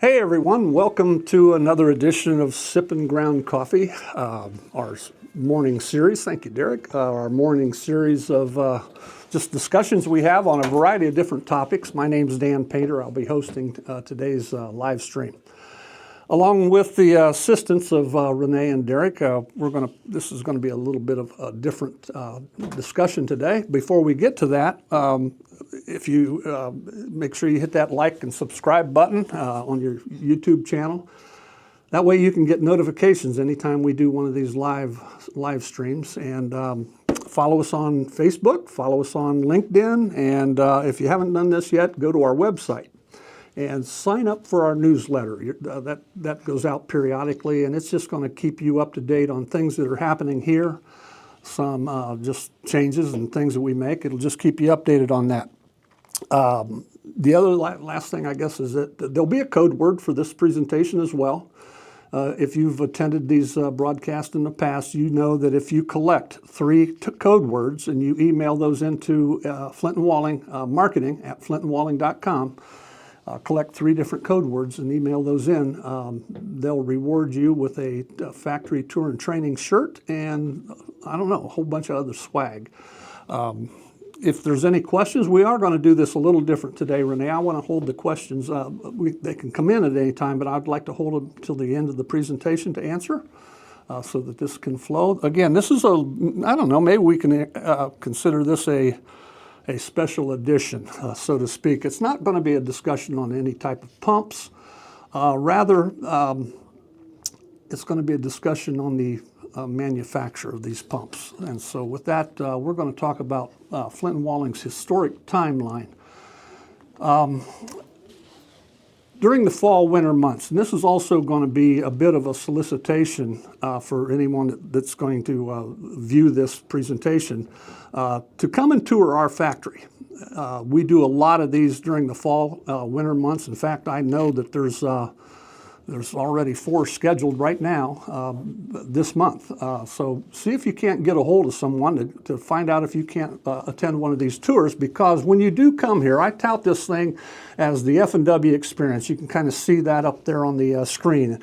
Hey everyone, welcome to another edition of Sippin' Ground Coffee, our morning series. Thank you, Derek. Our morning series of just discussions we have on a variety of different topics. My name's Dan Painter. I'll be hosting today's live stream. Along with the assistance of Renee and Derek, this is going to be a little bit of a different discussion today. Before we get to that, if you make sure you hit that like and subscribe button on your YouTube channel. That way you can get notifications anytime we do one of these live streams. And follow us on Facebook, follow us on LinkedIn, and if you haven't done this yet, go to our website and sign up for our newsletter. That goes out periodically, and it's just going to keep you up to date on things that are happening here, some just changes and things that we make. It'll just keep you updated on that. The other last thing, I guess, is that there'll be a code word for this presentation as well. If you've attended these broadcasts in the past, you know that if you collect 3 code words and you email those into Flint and Walling marketing at flintandwalling.com, collect 3 different code words and email those in, they'll reward you with a factory tour and training shirt and, I don't know, a whole bunch of other swag. If there's any questions, we are going to do this a little different today, Renee. I want to hold the questions. They can come in at any time, but I'd like to hold them till the end of the presentation to answer so that this can flow. Again, this is I don't know, maybe we can consider this a special edition, so to speak. It's not going to be a discussion on any type of pumps. Rather, it's going to be a discussion on the manufacture of these pumps. And so with that, we're going to talk about Flint and Walling's historic timeline. During the fall, winter months, and this is also going to be a bit of a solicitation for anyone that's going to view this presentation, to come and tour our factory. We do a lot of these during the fall, winter months. In fact, I know that there's already 4 scheduled right now this month. So see if you can't get a hold of someone to find out if you can't attend one of these tours, because when you do come here, I tout this thing as the F&W experience. You can kind of see that up there on the screen.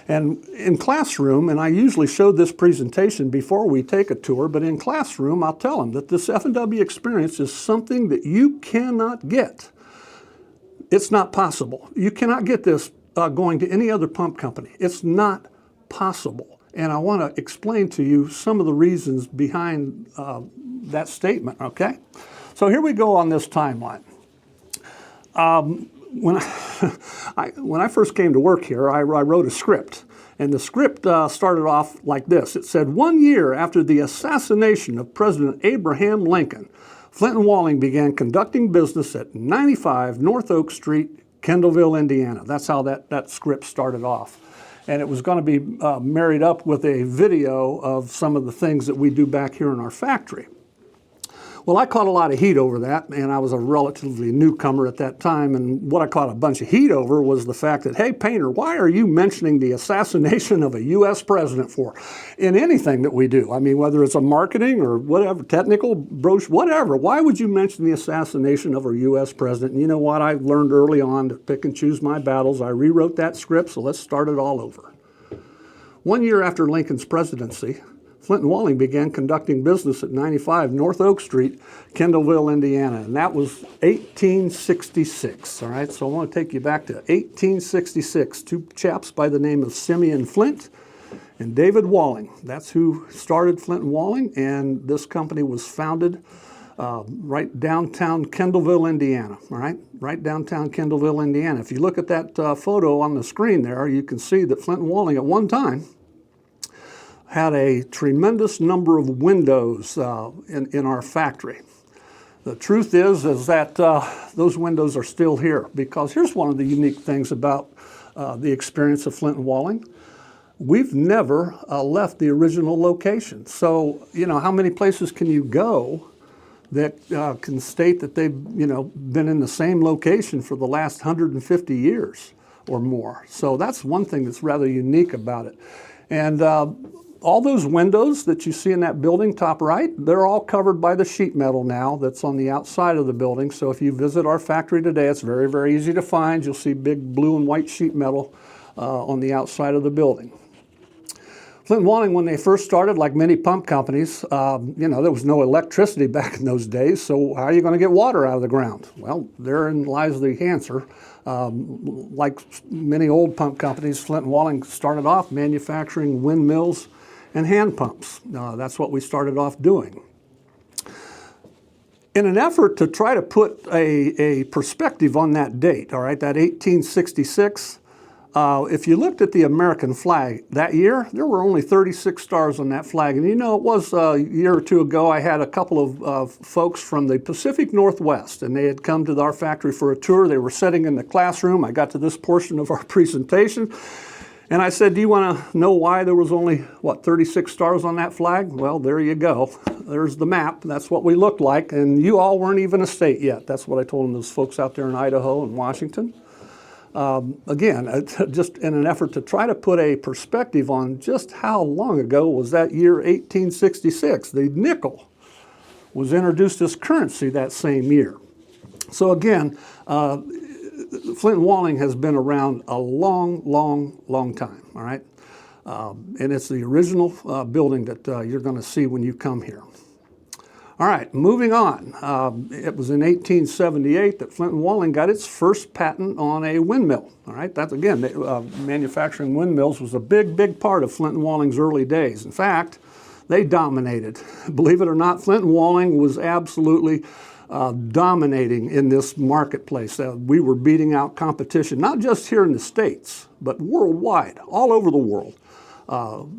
And in classroom, and I usually show this presentation before we take a tour, but in classroom, I'll tell them that this F&W experience is something that you cannot get. It's not possible. You cannot get this going to any other pump company. It's not possible. And I want to explain to you some of the reasons behind that statement, okay? So here we go on this timeline. When I first came to work here, I wrote a script. And the script started off like this. It said, 1 year after the assassination of President Abraham Lincoln, Flint and Walling began conducting business at 95 North Oak Street, Kendallville, Indiana. That's how that script started off. And it was going to be married up with a video of some of the things that we do back here in our factory. Well, I caught a lot of heat over that, and I was a relatively newcomer at that time, and what I caught a bunch of heat over was the fact that, hey, Painter, why are you mentioning the assassination of a U.S. president for in anything that we do? I mean, whether it's a marketing or whatever, technical, brochure, whatever, why would you mention the assassination of a U.S. president? And you know what? I learned early on to pick and choose my battles. I rewrote that script, so let's start it all over. 1 year after Lincoln's presidency, Flint and Walling began conducting business at 95 North Oak Street, Kendallville, Indiana, and that was 1866, all right? So I want to take you back to 1866. 2 chaps by the name of Simeon Flint and David Walling. That's who started Flint and Walling, and this company was founded right downtown Kendallville, Indiana, all right? Right downtown Kendallville, Indiana. If you look at that photo on the screen there, you can see that Flint and Walling at one time had a tremendous number of windows in our factory. The truth is that those windows are still here, because here's one of the unique things about the experience of Flint and Walling. We've never left the original location. So, you know, how many places can you go that can state that they've, you know, been in the same location for the last 150 years or more? So that's one thing that's rather unique about it. And all those windows that you see in that building top right, they're all covered by the sheet metal now that's on the outside of the building. So if you visit our factory today, it's very, very easy to find. You'll see big blue and white sheet metal on the outside of the building. Flint & Walling, when they first started, like many pump companies, there was no electricity back in those days, so how are you going to get water out of the ground? Well, therein lies the answer. Like many old pump companies, Flint & Walling started off manufacturing windmills and hand pumps. That's what we started off doing. In an effort to try to put a perspective on that date, all right, that 1866, if you looked at the American flag that year, there were only 36 stars on that flag. And it was a year or two ago, I had a couple of folks from the Pacific Northwest, and they had come to our factory for a tour. They were sitting in the classroom. I got to this portion of our presentation, and I said, do you want to know why there was only, 36 stars on that flag? Well, there you go. There's the map. That's what we looked like, and you all weren't even a state yet. That's what I told them, those folks out there in Idaho and Washington. Again, just in an effort to try to put a perspective on just how long ago was that year 1866. The nickel was introduced as currency that same year. So again, Flint & Walling has been around a long, long, long time, all right? And it's the original building that you're going to see when you come here. All right, moving on. It was in 1878 that Flint & Walling got its first patent on a windmill. All right, that's again, manufacturing windmills was a big, big part of Flint & Walling's early days. In fact, they dominated. Believe it or not, Flint & Walling was absolutely dominating in this marketplace. We were beating out competition, not just here in the States, but worldwide, all over the world.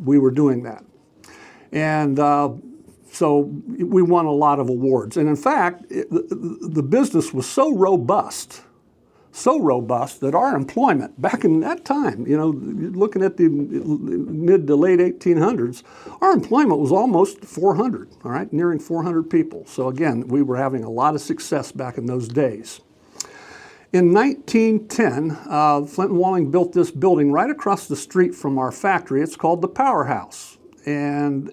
We were doing that. And so we won a lot of awards. And in fact, the business was so robust that our employment back in that time, looking at the mid to late 1800s, our employment was almost 400, all right, nearing 400 people. So again, we were having a lot of success back in those days. In 1910, Flint & Walling built this building right across the street from our factory. It's called the Powerhouse. And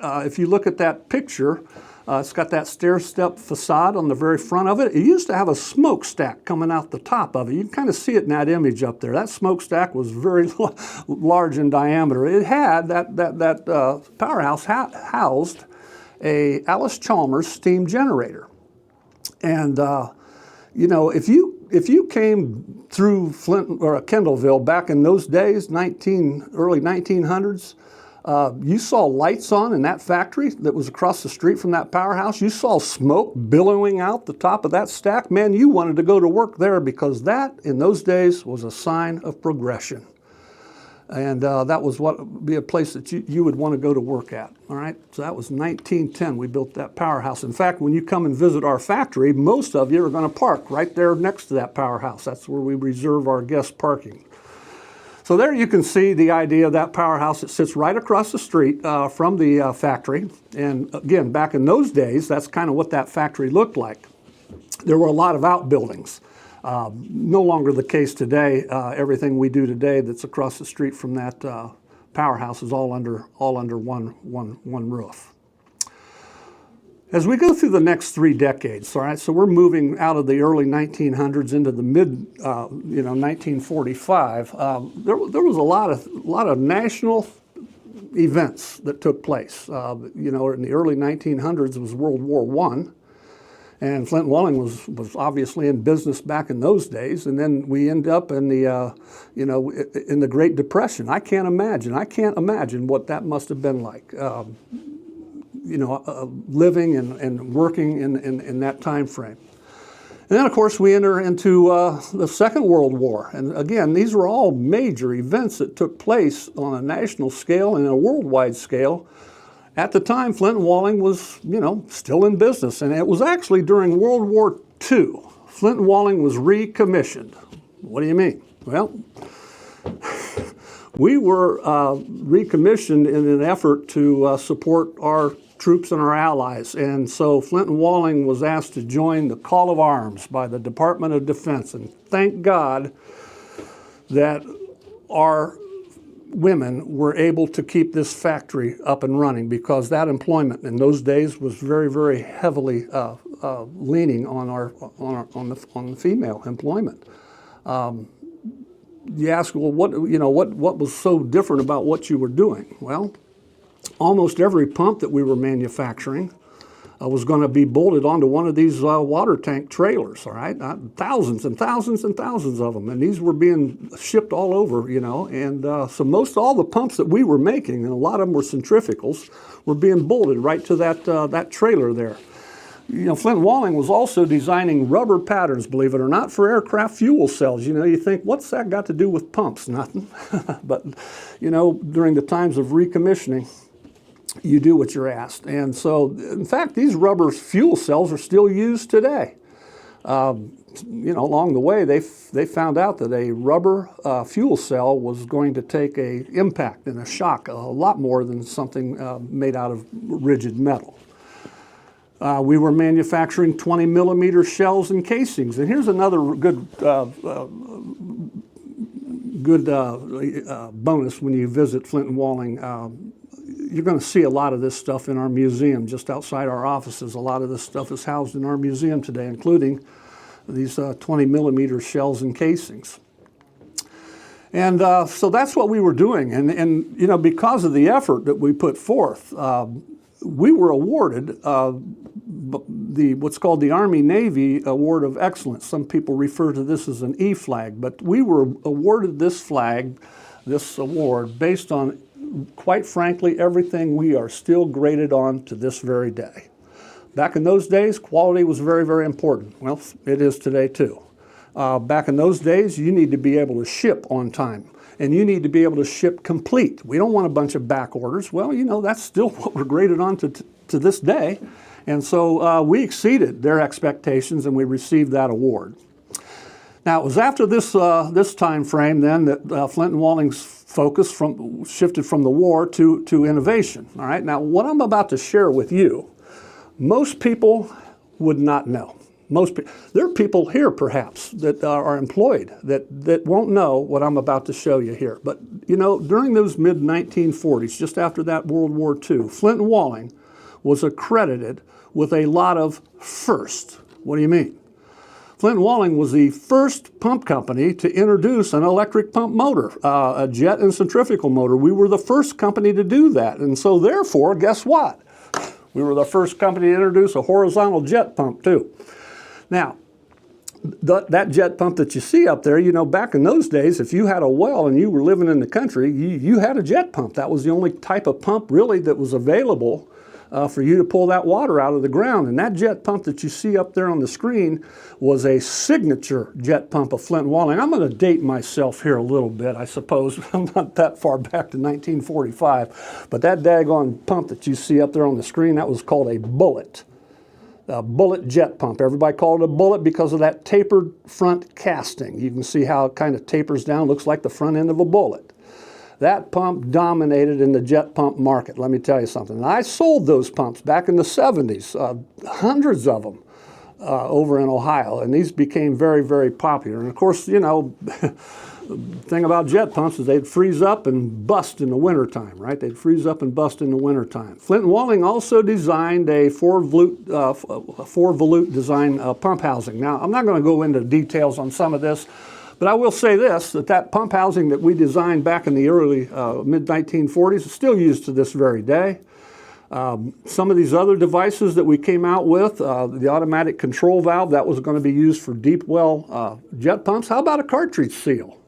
if you look at that picture, it's got that stair-step facade on the very front of it. It used to have a smokestack coming out the top of it. You can kind of see it in that image up there. That smokestack was very large in diameter. It had, that powerhouse housed a Alice Chalmers steam generator. And, if you came through Flint or Kendallville back in those days, early 1900s, you saw lights on in that factory that was across the street from that powerhouse. You saw smoke billowing out the top of that stack. Man, you wanted to go to work there because that, in those days, was a sign of progression. And that was what would be a place that you would want to go to work at, all right? So that was 1910, we built that powerhouse. In fact, when you come and visit our factory, most of you are going to park right there next to that powerhouse. That's where we reserve our guest parking. So there you can see the idea of that powerhouse. It sits right across the street from the factory. And again, back in those days, that's kind of what that factory looked like. There were a lot of outbuildings. No longer the case today. Everything we do today that's across the street from that powerhouse is all under one roof. As we go through the next 3 decades, all right, so we're moving out of the early 1900s into the mid, 1945. There was a lot of national events that took place. In the early 1900s, it was World War I, and Flint & Walling was obviously in business back in those days. And then we end up in the, in the Great Depression. I can't imagine what that must have been like. Living and working in that time frame. And then, of course, we enter into the Second World War. And again, these were all major events that took place on a national scale and a worldwide scale. At the time, Flint & Walling was, still in business. And it was actually during World War II. Flint & Walling was recommissioned. What do you mean? Well, we were recommissioned in an effort to support our troops and our allies. And so Flint & Walling was asked to join the call of arms by the Department of Defense. And thank God that our women were able to keep this factory up and running, because that employment in those days was very, very heavily leaning on the female employment. You ask, well, what was so different about what you were doing? Well, almost every pump that we were manufacturing was going to be bolted onto one of these water tank trailers, all right? Thousands and thousands and thousands of them, and these were being shipped all over, and so most all the pumps that we were making, and a lot of them were centrifugals, were being bolted right to that trailer there. Flint and Walling was also designing rubber patterns, believe it or not, for aircraft fuel cells. You think, what's that got to do with pumps? Nothing. But, during the times of recommissioning, you do what you're asked. And so, in fact, these rubber fuel cells are still used today. Along the way, they found out that a rubber fuel cell was going to take an impact and a shock a lot more than something made out of rigid metal. We were manufacturing 20 millimeter shells and casings. And here's another good bonus when you visit Flint and Walling. You're going to see a lot of this stuff in our museum just outside our offices. A lot of this stuff is housed in our museum today, including these 20 millimeter shells and casings. And so that's what we were doing. And because of the effort that we put forth, we were awarded what's called the Army-Navy Award of Excellence. Some people refer to this as an E flag, but we were awarded this award, based on, quite frankly, everything we are still graded on to this very day. Back in those days, quality was very, very important. Well, it is today too. Back in those days, you need to be able to ship on time, and you need to be able to ship complete. We don't want a bunch of back orders. Well, that's still what we're graded on to this day. And so we exceeded their expectations, and we received that award. Now, it was after this time frame then that Flint and Walling's focus shifted from the war to innovation. All right. Now, what I'm about to share with you, most people would not know. There are people here, perhaps, that are employed that won't know what I'm about to show you here. But, during those mid-1940s, just after that World War II, Flint and Walling was accredited with a lot of firsts. What do you mean? Flint and Walling was the first pump company to introduce an electric pump motor, a jet and centrifugal motor. We were the first company to do that. And so therefore, guess what? We were the first company to introduce a horizontal jet pump too. Now, that jet pump that you see up there, back in those days, if you had a well and you were living in the country, you had a jet pump. That was the only type of pump really that was available for you to pull that water out of the ground. And that jet pump that you see up there on the screen was a signature jet pump of Flint and Walling. I'm going to date myself here a little bit, I suppose. I'm not that far back to 1945. But that daggone pump that you see up there on the screen, that was called a bullet. A bullet jet pump. Everybody called it a bullet because of that tapered front casting. You can see how it kind of tapers down, looks like the front end of a bullet. That pump dominated in the jet pump market, let me tell you something. And I sold those pumps back in the 70s, hundreds of them over in Ohio, and these became very, very popular. And of course, the thing about jet pumps is they'd freeze up and bust in the wintertime, right? They'd freeze up and bust in the wintertime. Flint and Walling also designed a four-volute design pump housing. Now, I'm not going to go into details on some of this, but I will say this, that pump housing that we designed back in the early mid-1940s is still used to this very day. Some of these other devices that we came out with, the automatic control valve, that was going to be used for deep well jet pumps. How about a cartridge seal?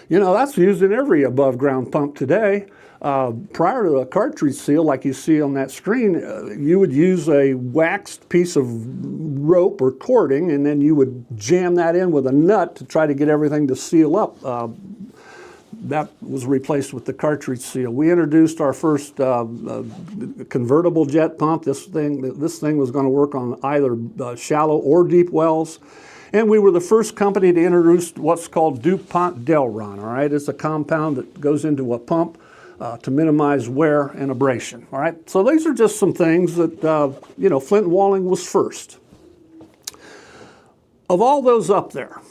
That's used in every above ground pump today. Prior to a cartridge seal, like you see on that screen, you would use a waxed piece of rope or cording, and then you would jam that in with a nut to try to get everything to seal up. That was replaced with the cartridge seal. We introduced our first convertible jet pump. This thing was going to work on either shallow or deep wells. And we were the first company to introduce what's called DuPont Delron. All right, it's a compound that goes into a pump to minimize wear and abrasion. All right, so these are just some things that Flint and Walling was first. Of all those up there,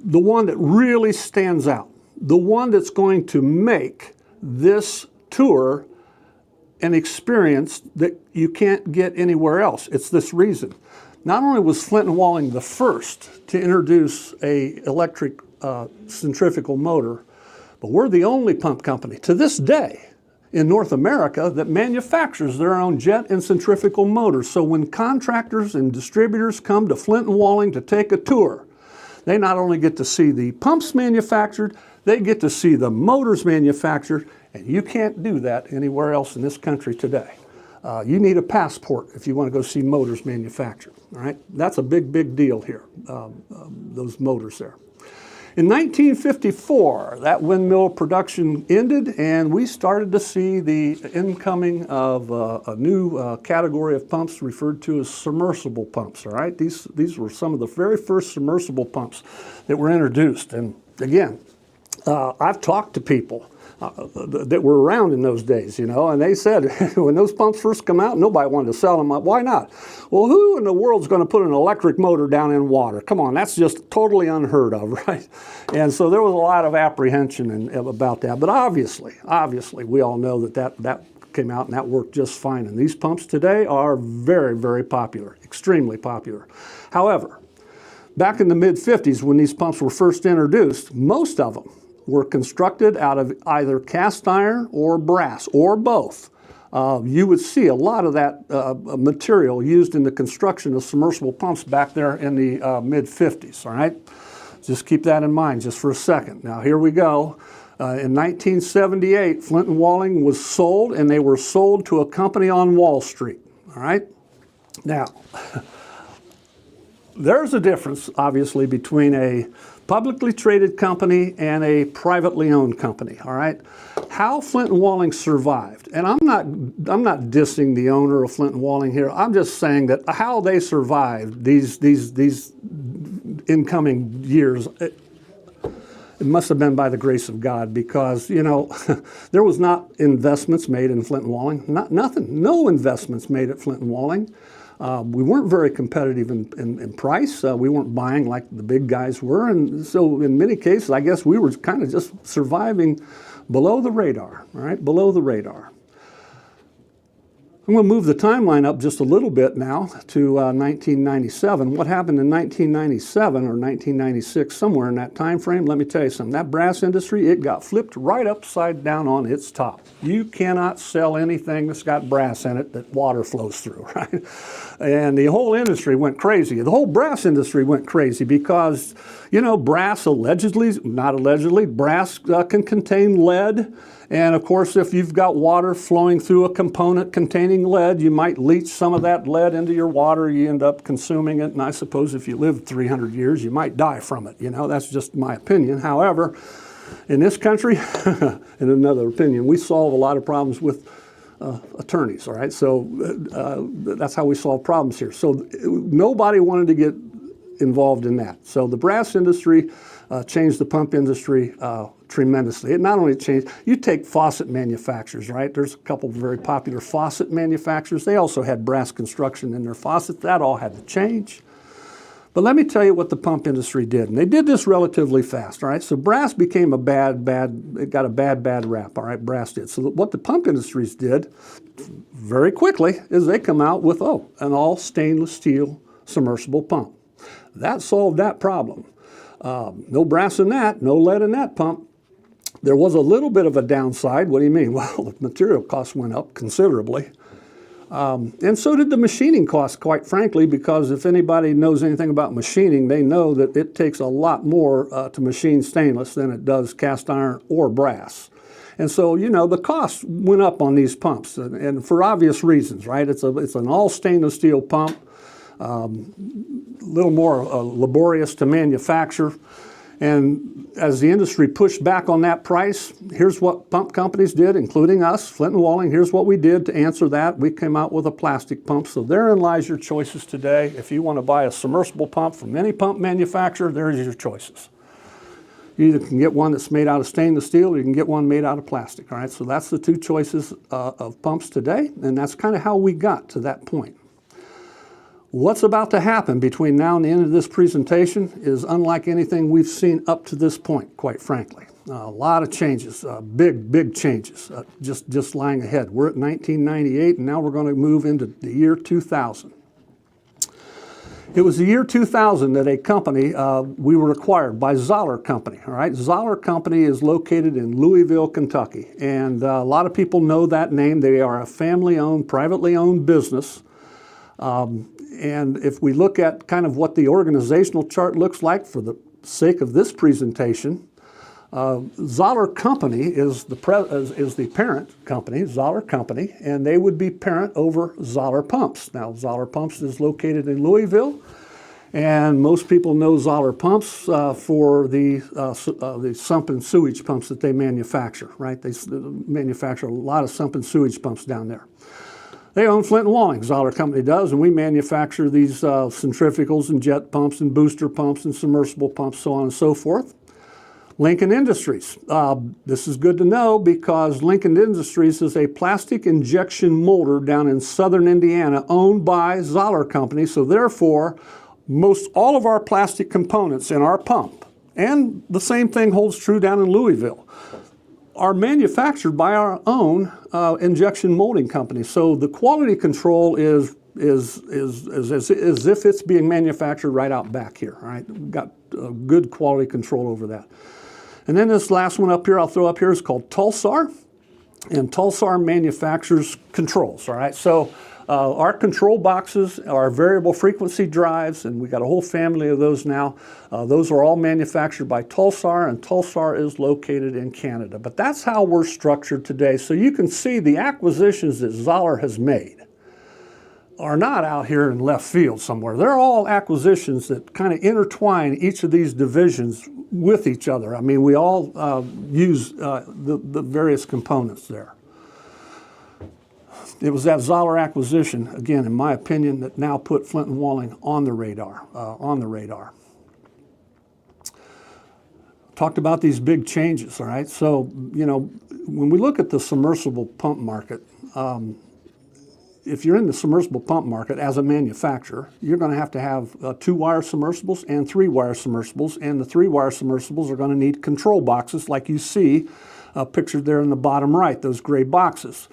the one that really stands out, the one that's going to make this tour an experience that you can't get anywhere else. It's this reason. Not only was Flint and Walling the first to introduce a electric centrifugal motor, but we're the only pump company to this day in North America that manufactures their own jet and centrifugal motors. So when contractors and distributors come to Flint and Walling to take a tour, they not only get to see the pumps manufactured, they get to see the motors manufactured, and you can't do that anywhere else in this country today. You need a passport if you want to go see motors manufactured, all right? That's a big, big deal here, those motors there. In 1954, that windmill production ended, and we started to see the incoming of a new category of pumps referred to as submersible pumps, all right? These were some of the very first submersible pumps that were introduced. And again, I've talked to people that were around in those days, you know, and they said when those pumps first come out, nobody wanted to sell them. Why not? Well, who in the world's going to put an electric motor down in water? Come on, that's just totally unheard of, right? And so there was a lot of apprehension about that. But obviously, we all know that came out and that worked just fine. And these pumps today are very, very popular, extremely popular. However, back in the mid-50s when these pumps were first introduced, most of them were constructed out of either cast iron or brass, or both. You would see a lot of that material used in the construction of submersible pumps back there in the mid-50s, all right? Just keep that in mind just for a second. Now here we go. In 1978, Flint and Walling was sold, and they were sold to a company on Wall Street, all right? Now, there's a difference, obviously, between a publicly traded company and a privately owned company, all right? How Flint and Walling survived, and I'm not dissing the owner of Flint and Walling here. I'm just saying that how they survived these incoming years, it must have been by the grace of God, because, you know, there was not investments made in Flint and Walling, nothing, no investments made at Flint and Walling. We weren't very competitive in price. We weren't buying like the big guys were. And so in many cases, I guess we were kind of just surviving below the radar, all right, below the radar. I'm going to move the timeline up just a little bit now to 1997. What happened in 1997 or 1996, somewhere in that time frame, let me tell you something. That brass industry, it got flipped right upside down on its top. You cannot sell anything that's got brass in it that water flows through, right? And the whole industry went crazy. The whole brass industry went crazy because, you know, brass not allegedly, brass can contain lead. And of course, if you've got water flowing through a component containing lead, you might leach some of that lead into your water. You end up consuming it. And I suppose if you live 300 years, you might die from it. You know, that's just my opinion. However, in this country, in another opinion, we solve a lot of problems with attorneys, all right? So that's how we solve problems here. So nobody wanted to get involved in that. So the brass industry changed the pump industry tremendously. It not only changed, you take faucet manufacturers, right? There's a couple of very popular faucet manufacturers. They also had brass construction in their faucets. That all had to change. But let me tell you what the pump industry did. And they did this relatively fast, all right? So brass became it got a bad rap, all right? Brass did. So what the pump industries did very quickly is they come out with, an all stainless steel submersible pump. That solved that problem. No brass in that, no lead in that pump. There was a little bit of a downside. What do you mean? Well, the material costs went up considerably. And so did the machining costs, quite frankly, because if anybody knows anything about machining, they know that it takes a lot more to machine stainless than it does cast iron or brass. And so, you know, the costs went up on these pumps, and for obvious reasons, right? It's an all stainless steel pump, a little more laborious to manufacture. And as the industry pushed back on that price, here's what pump companies did, including us, Flint and Walling. Here's what we did to answer that. We came out with a plastic pump. So therein lies your choices today. If you want to buy a submersible pump from any pump manufacturer, there's your choices. You either can get one that's made out of stainless steel or you can get one made out of plastic, all right? So that's the two choices of pumps today, and that's kind of how we got to that point. What's about to happen between now and the end of this presentation is unlike anything we've seen up to this point, quite frankly. A lot of changes, big changes, just lying ahead. We're at 1998, and now we're going to move into the year 2000. It was the year 2000 that a company, we were acquired by Zoller Company, all right? Zoller Company is located in Louisville, Kentucky, and a lot of people know that name. They are a family-owned, privately owned business. And if we look at kind of what the organizational chart looks like for the sake of this presentation, Zoller Company is the parent company, Zoller Company, and they would be parent over Zoller Pumps. Now, Zoller Pumps is located in Louisville, and most people know Zoller Pumps for the sump and sewage pumps that they manufacture, right? They manufacture a lot of sump and sewage pumps down there. They own Flint and Walling, Zoller Company does, and we manufacture these centrifugals and jet pumps and booster pumps and submersible pumps, so on and so forth. Lincoln Industries. This is good to know because Lincoln Industries is a plastic injection molder down in southern Indiana owned by Zoller Company, so therefore most all of our plastic components in our pump, and the same thing holds true down in Louisville, are manufactured by our own injection molding company. So the quality control is as if it's being manufactured right out back here, all right? We've got good quality control over that. And then this last one up here, I'll throw up here, is called Tulsar. And Tulsar manufactures controls, all right? So our control boxes are variable frequency drives, and we got a whole family of those now. Those are all manufactured by Tulsar, and Tulsar is located in Canada. But that's how we're structured today. So you can see the acquisitions that Zoller has made are not out here in left field somewhere. They're all acquisitions that kind of intertwine each of these divisions with each other. I mean, we all use the various components there. It was that Zoller acquisition, again, in my opinion, that now put Flint and Walling on the radar. Talked about these big changes, all right? So, you know, when we look at the submersible pump market, if you're in the submersible pump market as a manufacturer, you're going to have 2-wire submersibles and 3-wire submersibles, and the 3-wire submersibles are going to need control boxes like you see pictured there in the bottom right, those gray boxes.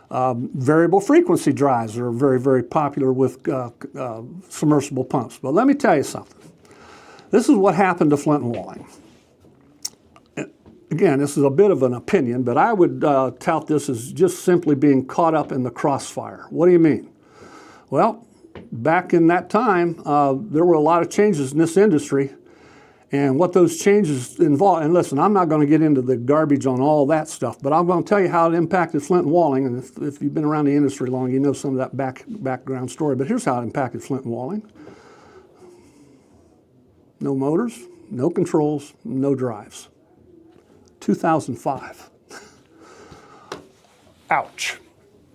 Variable frequency drives are very, very popular with submersible pumps. But let me tell you something. This is what happened to Flint and Walling. Again, this is a bit of an opinion, but I would tout this as just simply being caught up in the crossfire. What do you mean? Well, back in that time, there were a lot of changes in this industry, and what those changes involved, and listen, I'm not going to get into the garbage on all that stuff, but I'm going to tell you how it impacted Flint and Walling, and if you've been around the industry long, you know some of that background story, but here's how it impacted Flint and Walling. No motors, no controls, no drives. 2005. Ouch.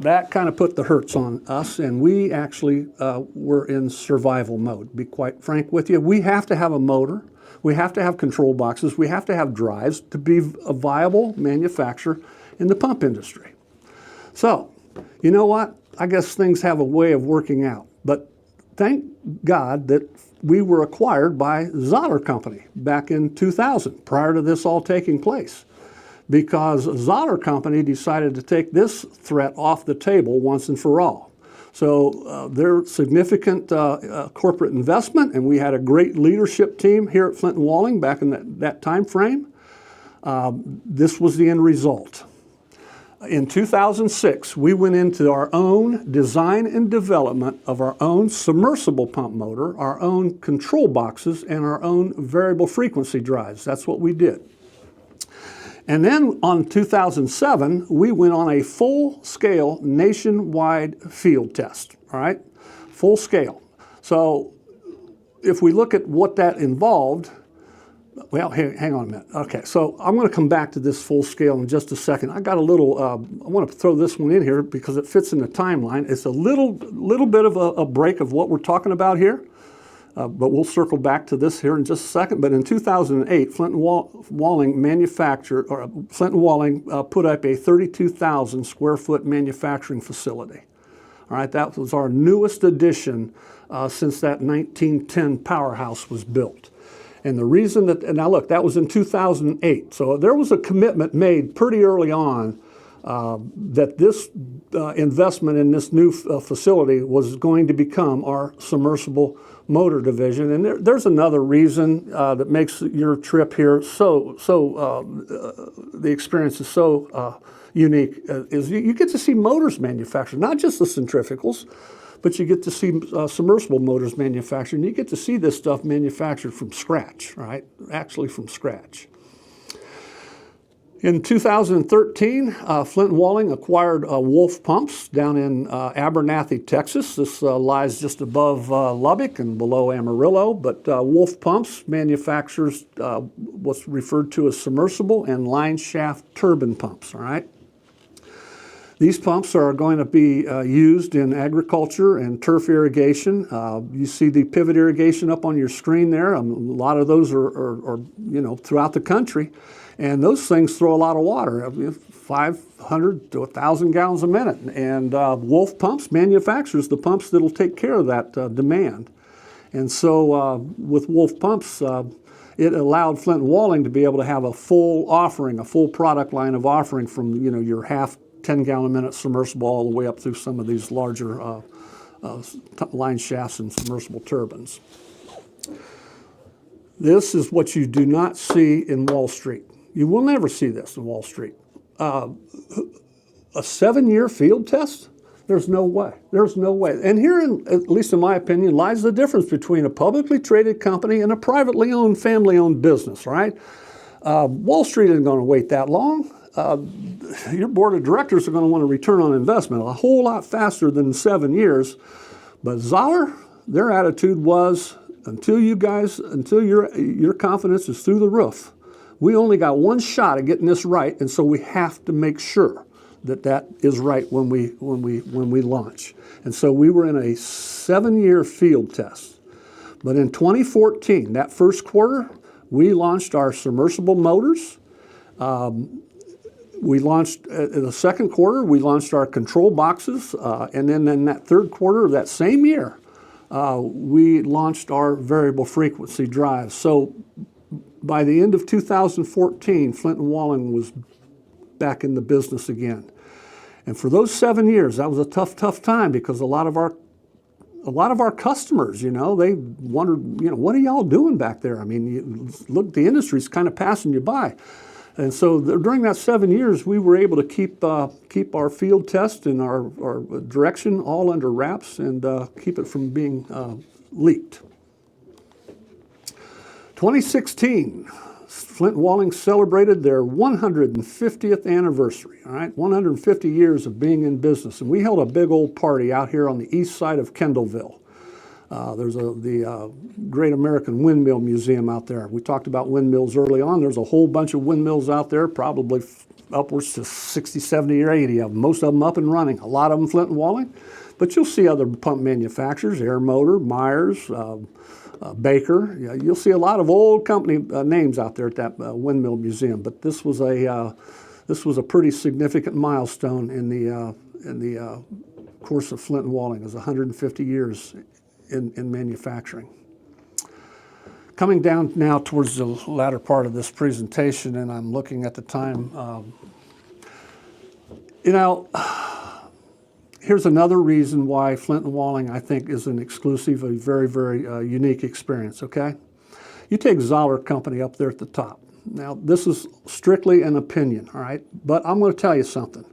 That kind of put the hurts on us, and we actually were in survival mode. Be quite frank with you, we have to have a motor, we have to have control boxes, we have to have drives to be a viable manufacturer in the pump industry. So, you know what? I guess things have a way of working out, but thank God that we were acquired by Zoller Company back in 2000, prior to this all taking place, because Zoller Company decided to take this threat off the table once and for all. So their significant corporate investment, and we had a great leadership team here at Flint and Walling back in that time frame. This was the end result. In 2006, we went into our own design and development of our own submersible pump motor, our own control boxes, and our own variable frequency drives. That's what we did. And then on 2007, we went on a full-scale nationwide field test, all right? Full scale. So if we look at what that involved, well, hang on a minute. Okay, so I'm going to come back to this full scale in just a second. I got a little, I want to throw this one in here because it fits in the timeline. It's a little bit of a break of what we're talking about here, but we'll circle back to this here in just a second. But in 2008, Flint and Walling put up a 32,000 square foot manufacturing facility. All right, that was our newest addition since that 1910 powerhouse was built. And the reason that, and now look, that was in 2008. So there was a commitment made pretty early on that this investment in this new facility was going to become our submersible motor division. And there's another reason that makes your trip here the experience is so unique, is you get to see motors manufactured, not just the centrifugals, but you get to see submersible motors manufactured, and you get to see this stuff manufactured from scratch, right? Actually from scratch. In 2013, Flint & Walling acquired Wolf Pumps down in Abernathy, Texas. This lies just above Lubbock and below Amarillo, but Wolf Pumps manufactures what's referred to as submersible and line shaft turbine pumps, all right? These pumps are going to be used in agriculture and turf irrigation. You see the pivot irrigation up on your screen there. A lot of those are throughout the country. And those things throw a lot of water, 500 to 1,000 gallons a minute. And Wolf Pumps manufactures the pumps that'll take care of that demand. And so with Wolf Pumps, it allowed Flint & Walling to be able to have a full offering, a full product line of offering from your half 10-gallon-a-minute submersible all the way up through some of these larger line shafts and submersible turbines. This is what you do not see in Wall Street. You will never see this in Wall Street. A 7-year field test? There's no way. There's no way. And herein, at least in my opinion, lies the difference between a publicly traded company and a privately owned, family-owned business, right? Wall Street isn't going to wait that long. Your board of directors are going to want a return on investment a whole lot faster than 7 years. But Zoller, their attitude was, until your confidence is through the roof, we only got one shot at getting this right, and so we have to make sure that that is right when we launch. And so we were in a 7-year field test. But in 2014, that first quarter, we launched our submersible motors. We launched, in the second quarter, we launched our control boxes, and then in that third quarter of that same year, we launched our variable frequency drives. So by the end of 2014, Flint & Walling was back in the business again. And for those 7 years, that was a tough time, because a lot of our customers, they wondered, what are y'all doing back there? I mean, look, the industry's kind of passing you by. And so during that 7 years, we were able to keep our field test and our direction all under wraps and keep it from being leaked. 2016, Flint & Walling celebrated their 150th anniversary, all right? 150 years of being in business. And we held a big old party out here on the east side of Kendallville. There's the Great American Windmill Museum out there. We talked about windmills early on. There's a whole bunch of windmills out there, probably upwards to 60, 70, or 80 of them, most of them up and running. A lot of them Flint & Walling. But you'll see other pump manufacturers, Air Motor, Myers, Baker. You'll see a lot of old company names out there at that windmill museum. But this was a pretty significant milestone in the course of Flint & Walling. It was 150 years in manufacturing. Coming down now towards the latter part of this presentation, and I'm looking at the time, here's another reason why Flint & Walling, I think, is an exclusive, a very, very unique experience, okay? You take Zoller Company up there at the top. Now, this is strictly an opinion, all right? But I'm going to tell you something.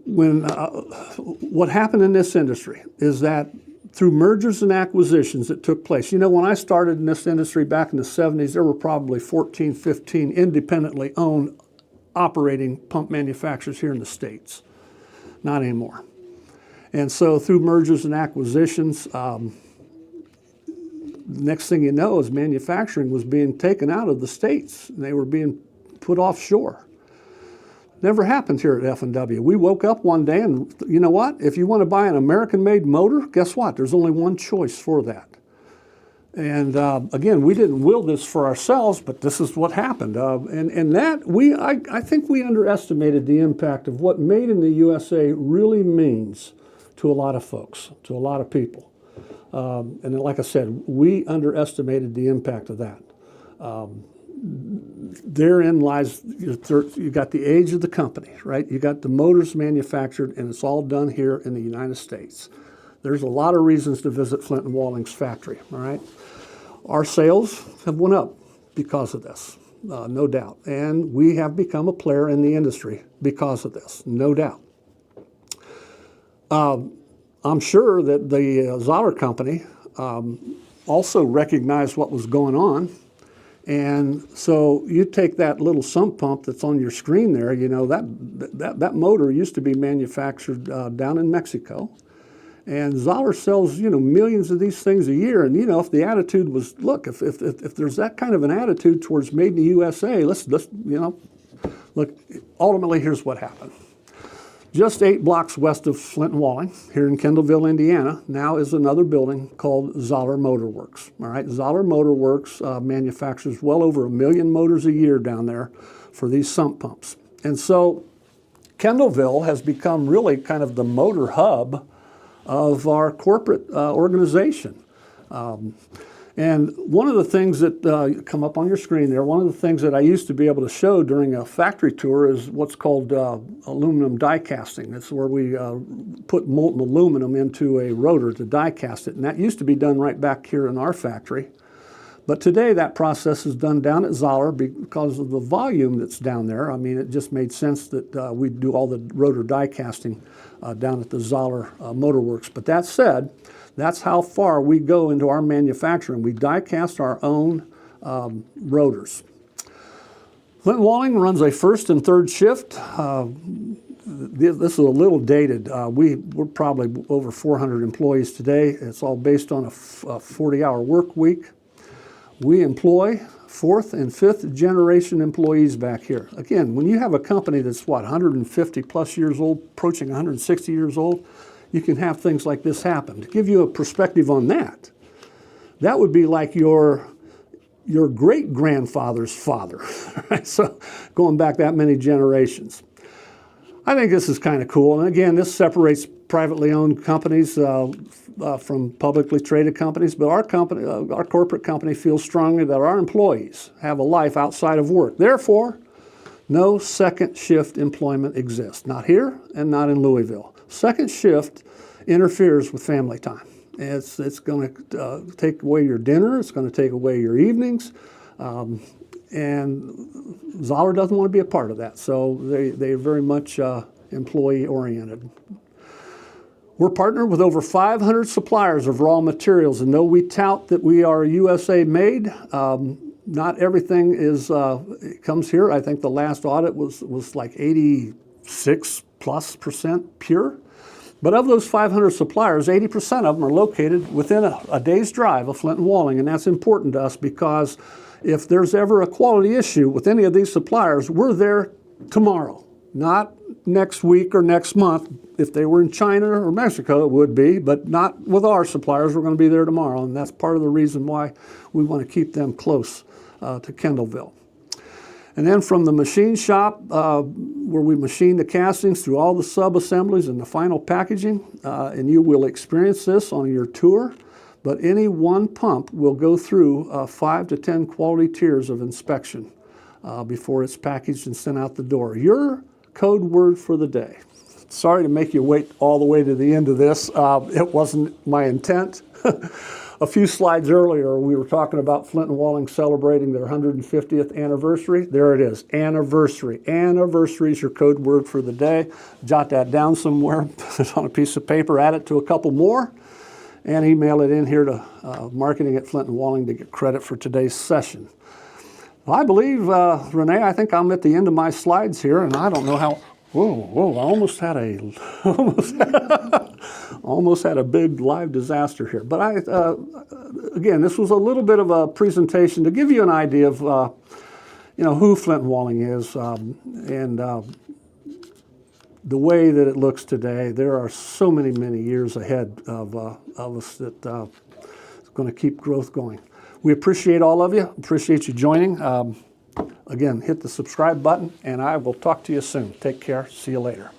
What happened in this industry is that through mergers and acquisitions that took place. When I started in this industry back in the 70s, there were probably 14, 15 independently owned operating pump manufacturers here in the States. Not anymore. And so through mergers and acquisitions, the next thing you know is manufacturing was being taken out of the States. They were being put offshore. Never happened here at F&W. We woke up one day and, you know what? If you want to buy an American-made motor, guess what? There's only one choice for that. And again, we didn't will this for ourselves, but this is what happened. I think we underestimated the impact of what made in the USA really means to a lot of folks, to a lot of people. And then, like I said, we underestimated the impact of that. Therein lies, you got the age of the company, right? You got the motors manufactured, and it's all done here in the United States. There's a lot of reasons to visit Flint and Walling's factory, all right? Our sales have went up because of this, no doubt. And we have become a player in the industry because of this, no doubt. I'm sure that the Zoller company also recognized what was going on. And so you take that little sump pump that's on your screen there, you know, that motor used to be manufactured down in Mexico. And Zoller sells, you know, millions of these things a year. And, you know, if the attitude was, look, if there's that kind of an attitude towards made in the USA, let's you know, look, ultimately here's what happened. Just 8 blocks west of Flint and Walling, here in Kendallville, Indiana, now is another building called Zoller Motor Works. All right, Zoller Motor Works manufactures well over 1 million motors a year down there for these sump pumps. And so Kendallville has become really kind of the motor hub of our corporate organization. And one of the things that come up on your screen there, one of the things that I used to be able to show during a factory tour is what's called aluminum die casting. That's where we put molten aluminum into a rotor to die cast it. And that used to be done right back here in our factory. But today that process is done down at Zoller because of the volume that's down there. I mean, it just made sense that we do all the rotor die casting down at the Zoller Motor Works. But that said, that's how far we go into our manufacturing. We die cast our own rotors. Flint and Walling runs a first and third shift. This is a little dated. We're probably over 400 employees today. It's all based on a 40-hour work week. We employ 4th and 5th generation employees back here. Again, when you have a company that's, what, 150 plus years old, approaching 160 years old, you can have things like this happen. To give you a perspective on that, that would be like your great-grandfather's father, right? So going back that many generations. I think this is kind of cool. And again, this separates privately owned companies from publicly traded companies. But our company, our corporate company, feels strongly that our employees have a life outside of work. Therefore, no second shift employment exists. Not here and not in Louisville. Second shift interferes with family time. It's going to take away your dinner. It's going to take away your evenings. And Zoller doesn't want to be a part of that. So they're very much employee-oriented. We're partnered with over 500 suppliers of raw materials. And though we tout that we are USA made, not everything comes here. I think the last audit was like 86+% pure. But of those 500 suppliers, 80% of them are located within a day's drive of Flint and Walling, and that's important to us because if there's ever a quality issue with any of these suppliers, we're there tomorrow, not next week or next month. If they were in China or Mexico, it would be, but not with our suppliers. We're going to be there tomorrow, and that's part of the reason why we want to keep them close to Kendallville. And then from the machine shop, where we machine the castings through all the sub-assemblies and the final packaging, and you will experience this on your tour, but any one pump will go through 5 to 10 quality tiers of inspection before it's packaged and sent out the door. Your code word for the day. Sorry to make you wait all the way to the end of this. It wasn't my intent. A few slides earlier, we were talking about Flint and Walling celebrating their 150th anniversary. There it is, anniversary. Anniversary is your code word for the day. Jot that down somewhere, put it on a piece of paper, add it to a couple more, and email it in here to marketing at Flint and Walling to get credit for today's session. Well, I believe, Renee, I think I'm at the end of my slides here, and I don't know how. Whoa! I almost had a big live disaster here. But again, this was a little bit of a presentation to give you an idea of, who Flint and Walling is, and the way that it looks today. There are so many years ahead of us that is going to keep growth going. We appreciate all of you. Appreciate you joining. Again, hit the subscribe button, and I will talk to you soon. Take care. See you later.